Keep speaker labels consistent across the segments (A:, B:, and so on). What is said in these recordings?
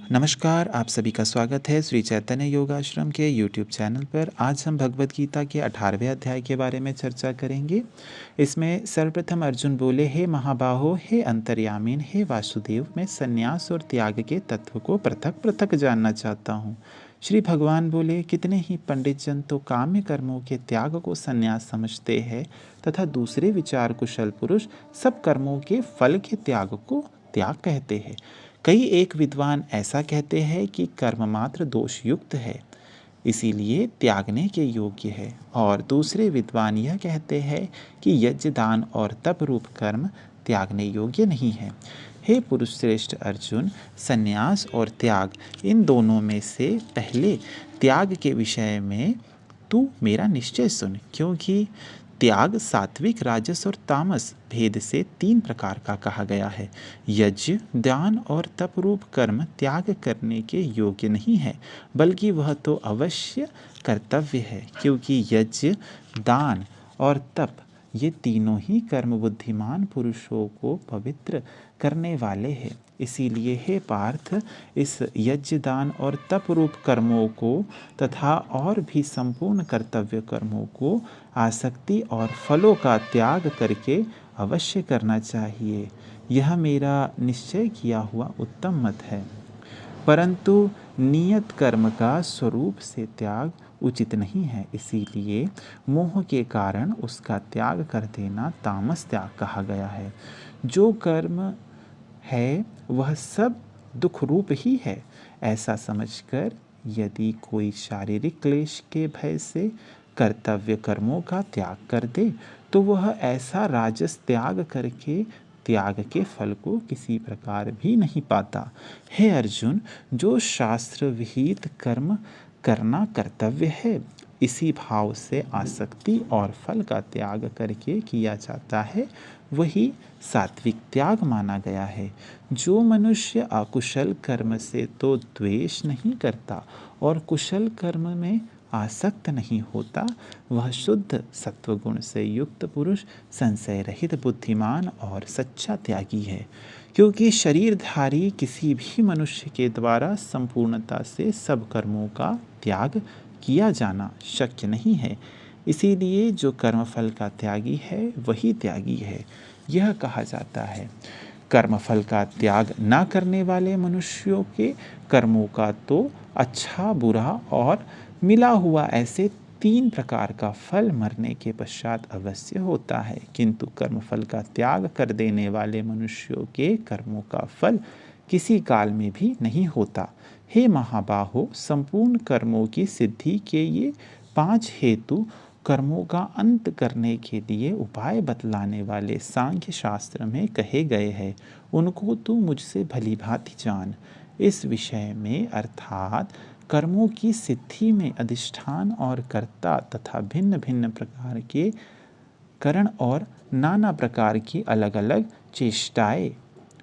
A: नमस्कार, आप सभी का स्वागत है श्री चैतन्य योगाश्रम के YouTube चैनल पर। आज हम भगवद गीता के 18वें अध्याय के बारे में चर्चा करेंगे। इसमें सर्वप्रथम अर्जुन बोले, हे महाबाहो, हे अंतर्यामीन, हे वासुदेव, मैं संन्यास और त्याग के तत्व को पृथक पृथक जानना चाहता हूँ। श्री भगवान बोले, कितने ही पंडित जन तो काम्य कर्मों के त्याग को संन्यास समझते हैं तथा दूसरे विचार कुशल पुरुष सब कर्मों के फल के त्याग को त्याग कहते हैं। कई एक विद्वान ऐसा कहते हैं कि कर्म मात्र दोषयुक्त है, इसीलिए त्यागने के योग्य है, और दूसरे विद्वान यह कहते हैं कि यज्ञ, दान और तप रूप कर्म त्यागने योग्य नहीं है। हे पुरुष श्रेष्ठ अर्जुन, संन्यास और त्याग इन दोनों में से पहले त्याग के विषय में तू मेरा निश्चय सुन, क्योंकि त्याग सात्विक, राजस और तामस भेद से 3 प्रकार का कहा गया है। यज्ञ, दान और तप रूप कर्म त्याग करने के योग्य नहीं है, बल्कि वह तो अवश्य कर्तव्य है, क्योंकि यज्ञ, दान और तप ये तीनों ही कर्म बुद्धिमान पुरुषों को पवित्र करने वाले हैं। इसीलिए हे पार्थ, इस यज्ञ, दान और तप रूप कर्मों को तथा और भी संपूर्ण कर्तव्य कर्मों को आसक्ति और फलों का त्याग करके अवश्य करना चाहिए। यह मेरा निश्चय किया हुआ उत्तम मत है। परंतु नियत कर्म का स्वरूप से त्याग उचित नहीं है, इसीलिए मोह के कारण उसका त्याग कर देना तामस त्याग कहा गया है। जो कर्म है वह सब दुख रूप ही है, ऐसा समझकर यदि कोई शारीरिक क्लेश के भय से कर्तव्य कर्मों का त्याग कर दे, तो वह ऐसा राजस त्याग करके त्याग के फल को किसी प्रकार भी नहीं पाता। हे अर्जुन, जो शास्त्र विहित कर्म करना कर्तव्य है, इसी भाव से आसक्ति और फल का त्याग करके किया जाता है, वही सात्विक त्याग माना गया है। जो मनुष्य अकुशल कर्म से तो द्वेष नहीं करता और कुशल कर्म में आसक्त नहीं होता, वह शुद्ध सत्वगुण से युक्त पुरुष संशय रहित, बुद्धिमान और सच्चा त्यागी है। क्योंकि शरीरधारी किसी भी मनुष्य के द्वारा संपूर्णता से सब कर्मों का त्याग किया जाना शक्य नहीं है, इसीलिए जो कर्मफल का त्यागी है वही त्यागी है। यह कहा जाता है, कर्मफल का त्याग न करने वाले मनुष्यों के कर्मों का तो अच्छा, बुरा और मिला हुआ ऐसे 3 प्रकार का फल मरने के पश्चात अवश्य होता है, किंतु कर्मफल का त्याग कर देने वाले मनुष्यों के कर्मों का फल किसी काल में भी नहीं होता। हे महाबाहो, संपूर्ण कर्मों की सिद्धि के ये 5 हेतु कर्मों का अंत करने के लिए उपाय बतलाने वाले सांख्य शास्त्र में कहे गए हैं, उनको तू मुझसे भली भांति जान। इस विषय में अर्थात कर्मों की सिद्धि में अधिष्ठान और कर्ता तथा भिन्न भिन्न प्रकार के करण और नाना प्रकार की अलग अलग चेष्टाएं,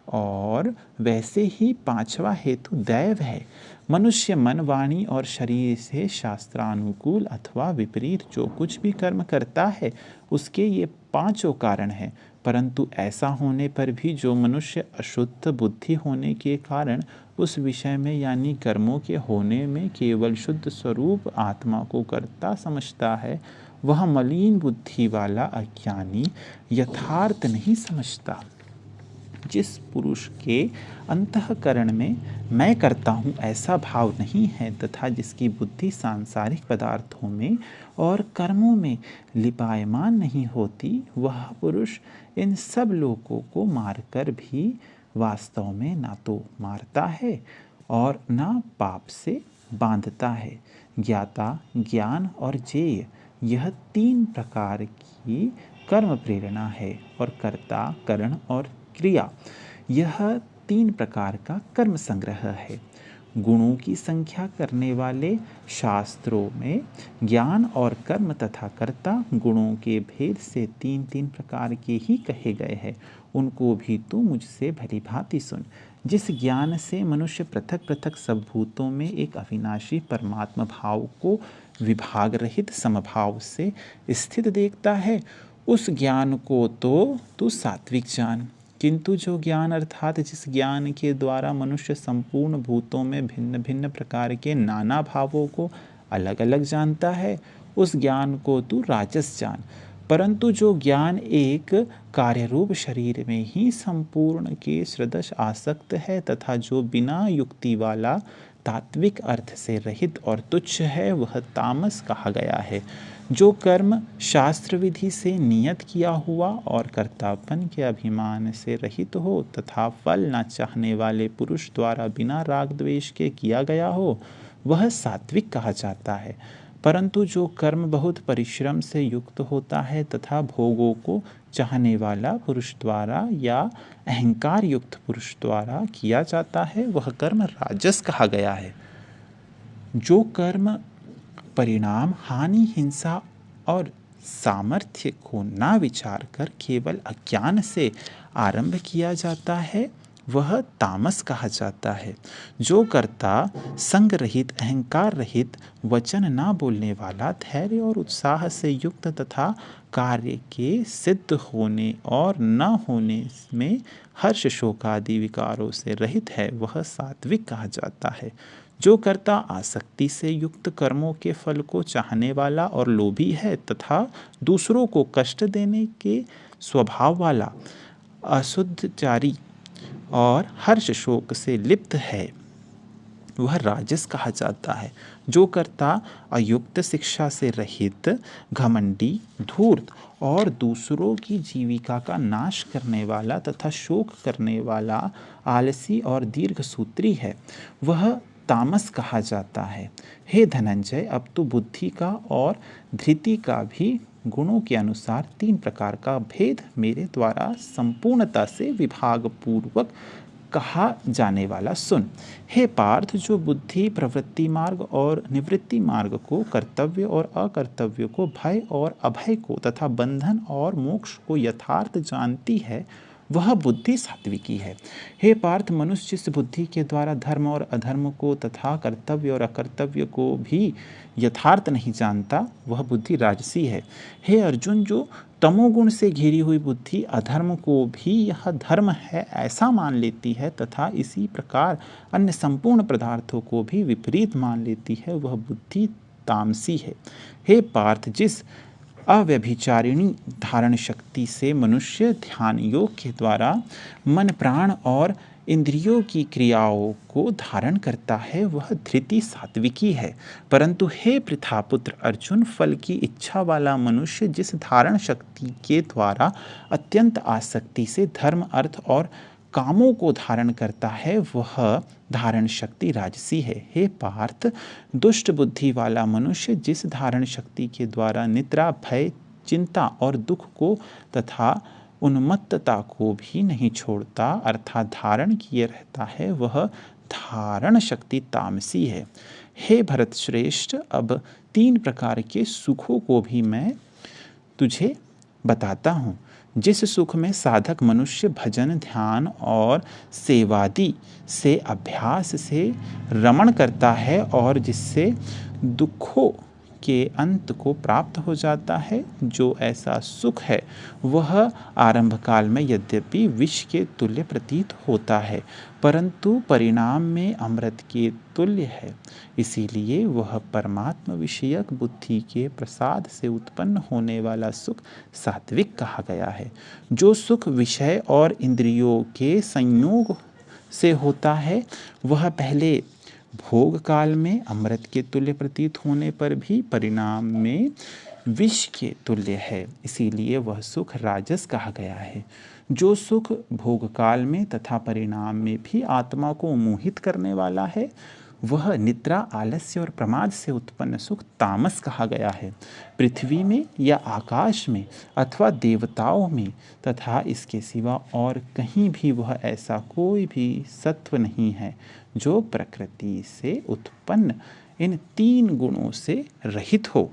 A: और वैसे ही 5वां हेतु दैव है। मनुष्य मन, वाणी और शरीर से शास्त्रानुकूल अथवा विपरीत जो कुछ भी कर्म करता है, उसके ये 5 कारण हैं। परंतु ऐसा होने पर भी जो मनुष्य अशुद्ध बुद्धि होने के कारण उस विषय में यानी कर्मों के होने में केवल शुद्ध स्वरूप आत्मा को कर्ता समझता है, वह मलिन बुद्धि वाला अज्ञानी यथार्थ नहीं समझता। जिस पुरुष के अंतःकरण में मैं करता हूँ ऐसा भाव नहीं है तथा जिसकी बुद्धि सांसारिक पदार्थों में और कर्मों में लिपायमान नहीं होती, वह पुरुष इन सब लोगों को मारकर भी वास्तव में ना तो मारता है और ना पाप से बांधता है। ज्ञाता, ज्ञान और जेय, यह 3 प्रकार की कर्म प्रेरणा है, और कर्ता, करण और क्रिया, यह 3 प्रकार का कर्म संग्रह है। गुणों की संख्या करने वाले शास्त्रों में ज्ञान और कर्म तथा कर्ता गुणों के भेद से 3-3 प्रकार के ही कहे गए हैं, उनको भी तू मुझसे भली भांति सुन। जिस ज्ञान से मनुष्य पृथक पृथक सब भूतों में एक अविनाशी परमात्मा भाव को विभाग रहित समभाव से स्थित देखता है, उस ज्ञान को तो तू सात्विक जान, किंतु जो ज्ञान अर्थात जिस ज्ञान के द्वारा मनुष्य संपूर्ण भूतों में भिन्न भिन्न प्रकार के नाना भावों को अलग अलग जानता है, उस ज्ञान को तू राजस जान। परंतु जो ज्ञान एक कार्यरूप शरीर में ही संपूर्ण के सदृश आसक्त है तथा जो बिना युक्ति वाला तात्विक अर्थ से रहित और तुच्छ है, वह तामस कहा गया है। जो कर्म शास्त्र विधि से नियत किया हुआ और कर्तापन के अभिमान से रहित हो तथा फल न चाहने वाले पुरुष द्वारा बिना राग द्वेष के किया गया हो, वह सात्विक कहा जाता है। परंतु जो कर्म बहुत परिश्रम से युक्त होता है तथा भोगों को चाहने वाला पुरुष द्वारा या अहंकार युक्त पुरुष द्वारा किया जाता है, वह कर्म राजस कहा गया है। जो कर्म परिणाम, हानि, हिंसा और सामर्थ्य को ना विचार कर केवल अज्ञान से आरंभ किया जाता है, वह तामस कहा जाता है। जो कर्ता संग रहित, अहंकार रहित, वचन ना बोलने वाला, धैर्य और उत्साह से युक्त तथा कार्य के सिद्ध होने और न होने में हर्ष शोक आदि विकारों से रहित है, वह सात्विक कहा जाता है। जो कर्ता आसक्ति से युक्त, कर्मों के फल को चाहने वाला और लोभी है तथा दूसरों को कष्ट देने के स्वभाव वाला, असुद्धचारी और हर्ष शोक से लिप्त है, वह राजस कहा जाता है। जो कर्ता अयुक्त, शिक्षा से रहित, घमंडी, धूर्त और दूसरों की जीविका का नाश करने वाला तथा शोक करने वाला, आलसी और दीर्घसूत्री है, वह तामस कहा जाता है। हे धनंजय, अब तो बुद्धि का और धृति का भी गुणों के अनुसार 3 प्रकार का भेद मेरे द्वारा संपूर्णता से विभाग पूर्वक कहा जाने वाला सुन। हे पार्थ, जो बुद्धि प्रवृत्ति मार्ग और निवृत्ति मार्ग को, कर्तव्य और अकर्तव्य को, भय और अभय को तथा बंधन और मोक्ष को यथार्थ जानती है, वह बुद्धि सात्विकी है। हे पार्थ, मनुष्य जिस बुद्धि के द्वारा धर्म और अधर्म को तथा कर्तव्य और अकर्तव्य को भी यथार्थ नहीं जानता, वह बुद्धि राजसी है। हे अर्जुन, जो तमोगुण से घिरी हुई बुद्धि अधर्म को भी यह धर्म है ऐसा मान लेती है तथा इसी प्रकार अन्य संपूर्ण पदार्थों को भी विपरीत मान लेती है, वह बुद्धि तामसी है। हे पार्थ, जिस अव्यभिचारिणी धारण शक्ति से मनुष्य ध्यान योग के द्वारा मन, प्राण और इंद्रियों की क्रियाओं को धारण करता है, वह धृति सात्विकी है। परंतु हे पृथापुत्र अर्जुन, फल की इच्छा वाला मनुष्य जिस धारण शक्ति के द्वारा अत्यंत आसक्ति से धर्म, अर्थ और कामों को धारण करता है, वह धारण शक्ति राजसी है। हे पार्थ, दुष्ट बुद्धि वाला मनुष्य जिस धारण शक्ति के द्वारा निद्रा, भय, चिंता और दुख को तथा उन्मत्तता को भी नहीं छोड़ता अर्थात धारण किए रहता है, वह धारण शक्ति तामसी है। हे भरत श्रेष्ठ, अब 3 प्रकार के सुखों को भी मैं तुझे बताता हूँ। जिस सुख में साधक मनुष्य भजन, ध्यान और सेवादि से अभ्यास से रमण करता है और जिससे दुखों के अंत को प्राप्त हो जाता है, जो ऐसा सुख है वह आरंभ काल में यद्यपि विष के तुल्य प्रतीत होता है, परंतु परिणाम में अमृत के तुल्य है। इसीलिए वह परमात्मा विषयक बुद्धि के प्रसाद से उत्पन्न होने वाला सुख सात्विक कहा गया है। जो सुख विषय और इंद्रियों के संयोग से होता है, वह पहले भोग काल में अमृत के तुल्य प्रतीत होने पर भी परिणाम में विष के तुल्य है, इसीलिए वह सुख राजस कहा गया है। जो सुख भोग काल में तथा परिणाम में भी आत्मा को मोहित करने वाला है, वह निद्रा, आलस्य और प्रमाद से उत्पन्न सुख तामस कहा गया है। पृथ्वी में या आकाश में अथवा देवताओं में तथा इसके सिवा और कहीं भी वह ऐसा कोई भी सत्व नहीं है जो प्रकृति से उत्पन्न इन 3 गुणों से रहित हो।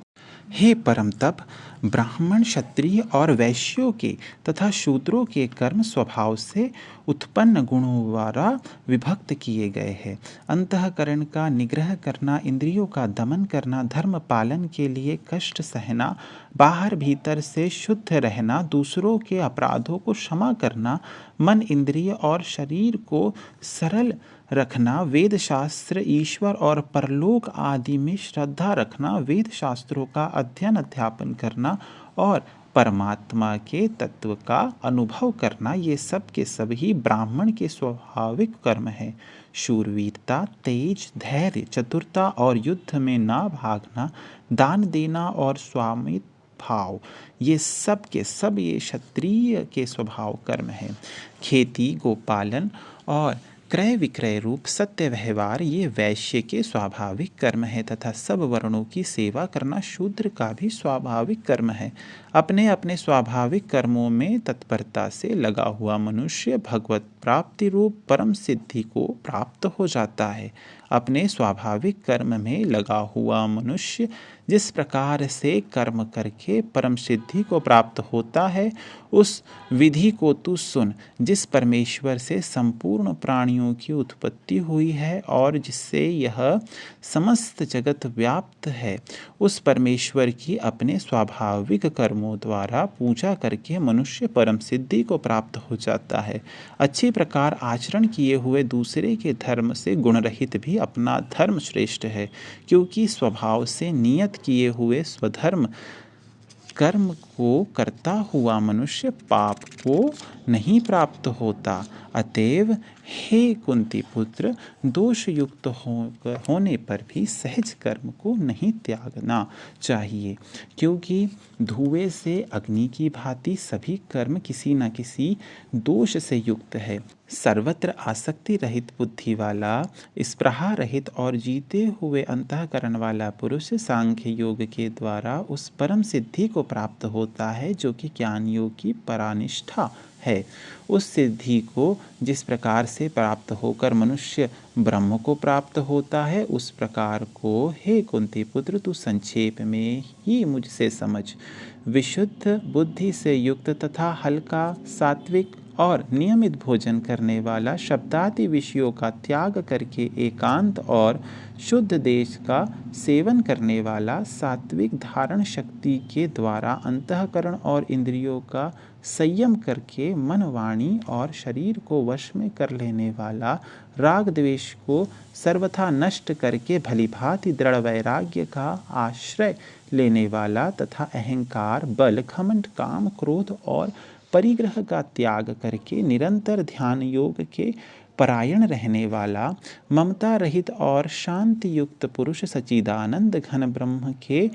A: हे परम तप, ब्राह्मण, क्षत्रिय और वैश्यों के तथा शूद्रों के कर्म स्वभाव से उत्पन्न गुणों द्वारा विभक्त किए गए हैं। अंतःकरण का निग्रह करना, इंद्रियों का दमन करना, धर्म पालन के लिए कष्ट सहना, बाहर भीतर से शुद्ध रहना, दूसरों के अपराधों को क्षमा करना, मन, इंद्रिय और शरीर को सरल रखना, वेद शास्त्र, ईश्वर और परलोक आदि में श्रद्धा रखना, वेद शास्त्रों का अध्ययन अध्यापन करना और परमात्मा के तत्व का अनुभव करना, ये सब के सब ही ब्राह्मण के स्वाभाविक कर्म है। शूरवीरता, तेज, धैर्य, चतुरता और युद्ध में ना भागना, दान देना और स्वामित्व भाव, ये सब के सब ये क्षत्रिय के स्वभाव कर्म है। खेती, गोपालन और क्रय विक्रय रूप सत्य व्यवहार ये वैश्य के स्वाभाविक कर्म है तथा सब वर्णों की सेवा करना शूद्र का भी स्वाभाविक कर्म है। अपने अपने स्वाभाविक कर्मों में तत्परता से लगा हुआ मनुष्य भगवत प्राप्ति रूप परम सिद्धि को प्राप्त हो जाता है। अपने स्वाभाविक कर्म में लगा हुआ मनुष्य जिस प्रकार से कर्म करके परम सिद्धि को प्राप्त होता है, उस विधि को तू सुन। जिस परमेश्वर से संपूर्ण प्राणियों की उत्पत्ति हुई है और जिससे यह समस्त जगत व्याप्त है, उस परमेश्वर की अपने स्वाभाविक कर्मों द्वारा पूजा करके मनुष्य परम सिद्धि को प्राप्त हो जाता है। अच्छी प्रकार आचरण किए हुए दूसरे के धर्म से गुण रहित भी अपना धर्म श्रेष्ठ है, क्योंकि स्वभाव से नियत किए हुए स्वधर्म कर्म को करता हुआ मनुष्य पाप को नहीं प्राप्त होता। अतएव हे कुंती पुत्र, दोष युक्त होने पर भी सहज कर्म को नहीं त्यागना चाहिए, क्योंकि धुएं से अग्नि की भांति सभी कर्म किसी न किसी दोष से युक्त है। सर्वत्र आसक्ति रहित बुद्धि वाला, स्पृहा रहित और जीते हुए अंतःकरण वाला पुरुष सांख्य योग के द्वारा उस परम सिद्धि को प्राप्त होता है जो कि ज्ञान योग की परानिष्ठा है। उस सिद्धि को जिस प्रकार से प्राप्त होकर मनुष्य ब्रह्म को प्राप्त होता है, उस प्रकार को हे कुंती पुत्र तू संक्षेप में ही मुझसे समझ। विशुद्ध बुद्धि से युक्त तथा हल्का, सात्विक और नियमित भोजन करने वाला, शब्दादि विषयों का त्याग करके एकांत और शुद्ध देश का सेवन करने वाला, सात्विक धारण शक्ति के द्वारा अंतःकरण और इंद्रियों का संयम करके मन, वाणी और शरीर को वश में कर लेने वाला, राग द्वेष को सर्वथा नष्ट करके भलीभांति दृढ़ वैराग्य का आश्रय लेने वाला तथा अहंकार, बल, घमंड, काम, क्रोध और परिग्रह का त्याग करके निरंतर ध्यान योग के परायण रहने वाला, ममता रहित और शांति युक्त पुरुष सच्चिदानंद घन ब्रह्म के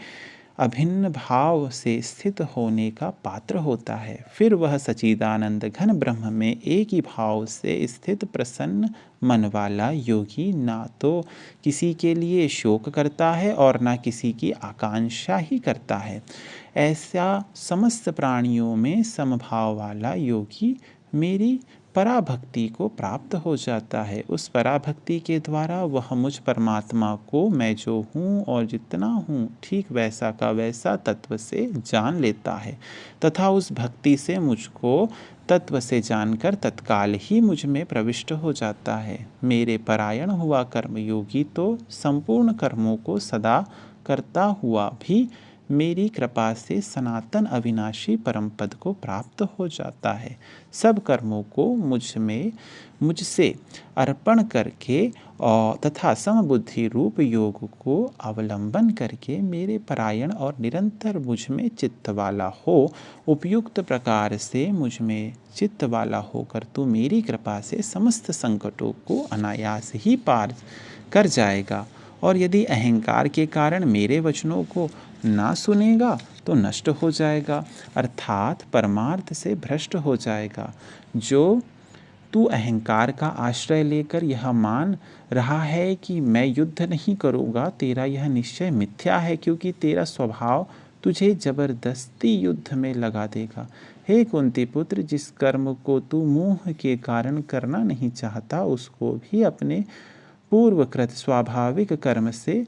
A: अभिन्न भाव से स्थित होने का पात्र होता है। फिर वह सच्चिदानंद घन ब्रह्म में एक ही भाव से स्थित प्रसन्न मन वाला योगी ना तो किसी के लिए शोक करता है और ना किसी की आकांक्षा ही करता है। ऐसा समस्त प्राणियों में समभाव वाला योगी मेरी पराभक्ति को प्राप्त हो जाता है। उस पराभक्ति के द्वारा वह मुझ परमात्मा को मैं जो हूँ और जितना हूँ ठीक वैसा का वैसा तत्व से जान लेता है तथा उस भक्ति से मुझको तत्व से जानकर तत्काल ही मुझ में प्रविष्ट हो जाता है। मेरे परायण हुआ कर्मयोगी तो संपूर्ण कर्मों को सदा करता हुआ भी मेरी कृपा से सनातन अविनाशी परम पद को प्राप्त हो जाता है। सब कर्मों को मुझसे अर्पण करके और तथा समबुद्धि रूप योग को अवलंबन करके मेरे परायण और निरंतर मुझ में चित्त वाला हो, उपयुक्त प्रकार से मुझ में चित्त वाला होकर तू मेरी कृपा से समस्त संकटों को अनायास ही पार कर जाएगा। और यदि अहंकार के कारण मेरे वचनों को ना सुनेगा तो नष्ट हो जाएगा, अर्थात परमार्थ से भ्रष्ट हो जाएगा। जो तू अहंकार का आश्रय लेकर यह मान रहा है कि मैं युद्ध नहीं करूँगा, तेरा यह निश्चय मिथ्या है, क्योंकि तेरा स्वभाव तुझे जबरदस्ती युद्ध में लगा देगा। हे कुंती पुत्र, जिस कर्म को तू मोह के कारण करना नहीं चाहता, उसको भी अपने पूर्वकृत स्वाभाविक कर्म से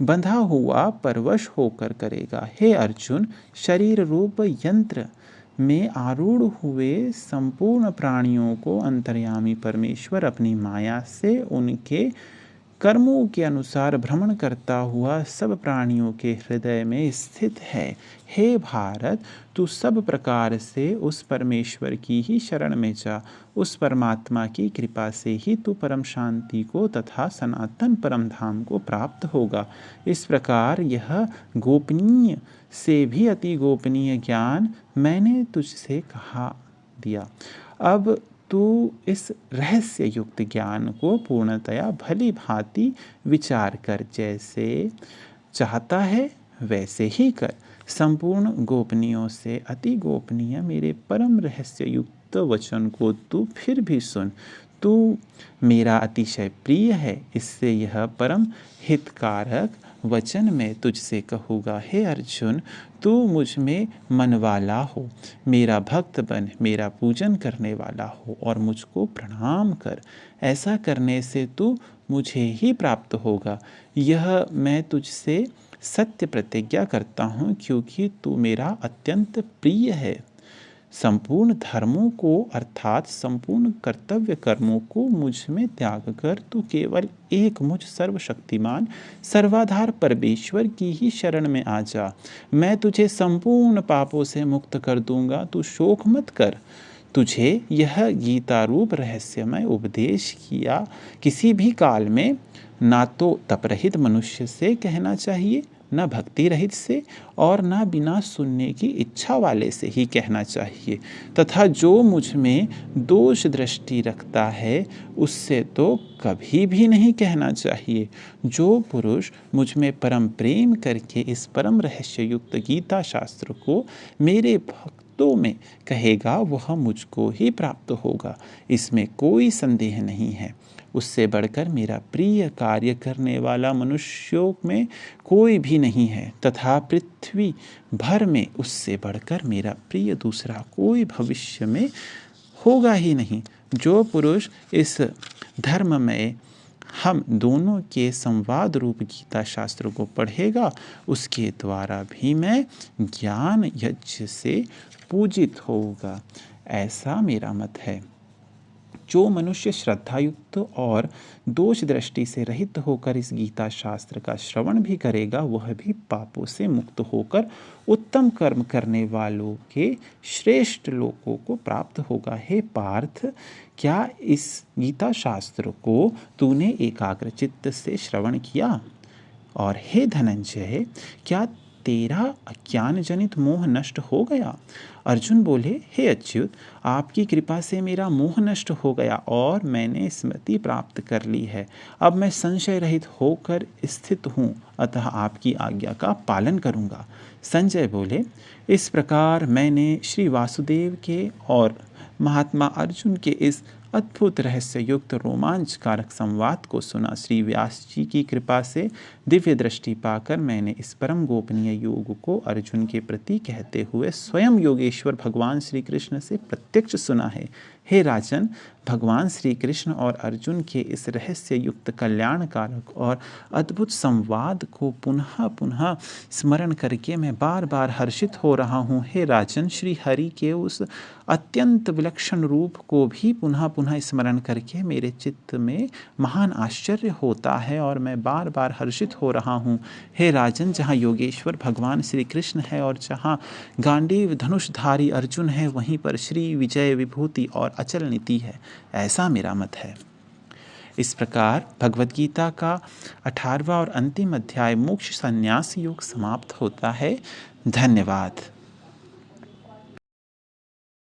A: बंधा हुआ परवश होकर करेगा। हे अर्जुन, शरीर रूप यंत्र में आरूढ़ हुए संपूर्ण प्राणियों को अंतर्यामी परमेश्वर अपनी माया से उनके कर्मों के अनुसार भ्रमण करता हुआ सब प्राणियों के हृदय में स्थित है। हे भारत, तू सब प्रकार से उस परमेश्वर की ही शरण में जा। उस परमात्मा की कृपा से ही तू परम शांति को तथा सनातन परम धाम को प्राप्त होगा। इस प्रकार यह गोपनीय से भी अति गोपनीय ज्ञान मैंने तुझसे कहा दिया। अब तू इस रहस्य युक्त ज्ञान को पूर्णतया भली भांति विचार कर, जैसे चाहता है वैसे ही कर। संपूर्ण गोपनीयों से अति गोपनीय मेरे परम रहस्य युक्त वचन को तू फिर भी सुन। तू मेरा अतिशय प्रिय है, इससे यह परम हितकारक वचन मैं तुझसे कहूँगा। हे अर्जुन, तू मुझ में मन वाला हो, मेरा भक्त बन, मेरा पूजन करने वाला हो और मुझको प्रणाम कर। ऐसा करने से तू मुझे ही प्राप्त होगा। यह मैं तुझसे सत्य प्रतिज्ञा करता हूँ, क्योंकि तू मेरा अत्यंत प्रिय है। संपूर्ण धर्मों को अर्थात संपूर्ण कर्तव्य कर्मों को मुझ में त्याग कर तू केवल एक मुझ सर्वशक्तिमान सर्वाधार परमेश्वर की ही शरण में आ जा। मैं तुझे संपूर्ण पापों से मुक्त कर दूंगा, तू शोक मत कर। तुझे यह गीता रूप रहस्यमय उपदेश किया किसी भी काल में ना तो तपरहित मनुष्य से कहना चाहिए, न भक्ति रहित से और न बिना सुनने की इच्छा वाले से ही कहना चाहिए, तथा जो मुझ में दोष दृष्टि रखता है उससे तो कभी भी नहीं कहना चाहिए। जो पुरुष मुझ में परम प्रेम करके इस परम रहस्य युक्त गीता शास्त्र को मेरे भक्तों में कहेगा, वह मुझको ही प्राप्त होगा, इसमें कोई संदेह नहीं है। उससे बढ़कर मेरा प्रिय कार्य करने वाला मनुष्यों में कोई भी नहीं है, तथा पृथ्वी भर में उससे बढ़कर मेरा प्रिय दूसरा कोई भविष्य में होगा ही नहीं। जो पुरुष इस धर्म में हम दोनों के संवाद रूप गीता शास्त्र को पढ़ेगा, उसके द्वारा भी मैं ज्ञान यज्ञ से पूजित होगा, ऐसा मेरा मत है। जो मनुष्य श्रद्धायुक्त और दोष दृष्टि से रहित होकर इस गीता शास्त्र का श्रवण भी करेगा, वह भी पापों से मुक्त होकर उत्तम कर्म करने वालों के श्रेष्ठ लोकों को प्राप्त होगा। हे पार्थ, क्या इस गीता शास्त्र को तूने एकाग्र चित्त से श्रवण किया? और हे धनंजय, क्या तेरा अज्ञान जनित मोह नष्ट हो गया? अर्जुन बोले, हे अच्युत, आपकी कृपा से मेरा मोह नष्ट हो गया और मैंने स्मृति प्राप्त कर ली है। अब मैं संशय रहित होकर स्थित हूँ, अतः आपकी आज्ञा का पालन करूँगा। संजय बोले, इस प्रकार मैंने श्री वासुदेव के और महात्मा अर्जुन के इस अद्भुत रहस्य युक्त रोमांचकारक संवाद को सुना। श्री व्यास जी की कृपा से दिव्य दृष्टि पाकर मैंने इस परम गोपनीय योग को अर्जुन के प्रति कहते हुए स्वयं योगेश्वर भगवान श्री कृष्ण से प्रत्यक्ष सुना है। हे राजन, भगवान श्री कृष्ण और अर्जुन के इस रहस्य युक्त कल्याणकारक और अद्भुत संवाद को पुनः पुनः स्मरण करके मैं बार बार हर्षित हो रहा हूँ। हे राजन, श्री हरि के उस अत्यंत विलक्षण रूप को भी पुनः पुनः स्मरण करके मेरे चित्त में महान आश्चर्य होता है और मैं बार बार हर्षित हो रहा हूँ। हे राजन, जहाँ योगेश्वर भगवान श्री कृष्ण है और जहाँ गांडीव धनुषधारी अर्जुन है, वहीं पर श्री विजय विभूति और अचल नीति है, ऐसा मेरा मत है। इस प्रकार भगवद गीता का 18वां और अंतिम अध्याय मोक्ष संन्यास योग समाप्त होता है। धन्यवाद।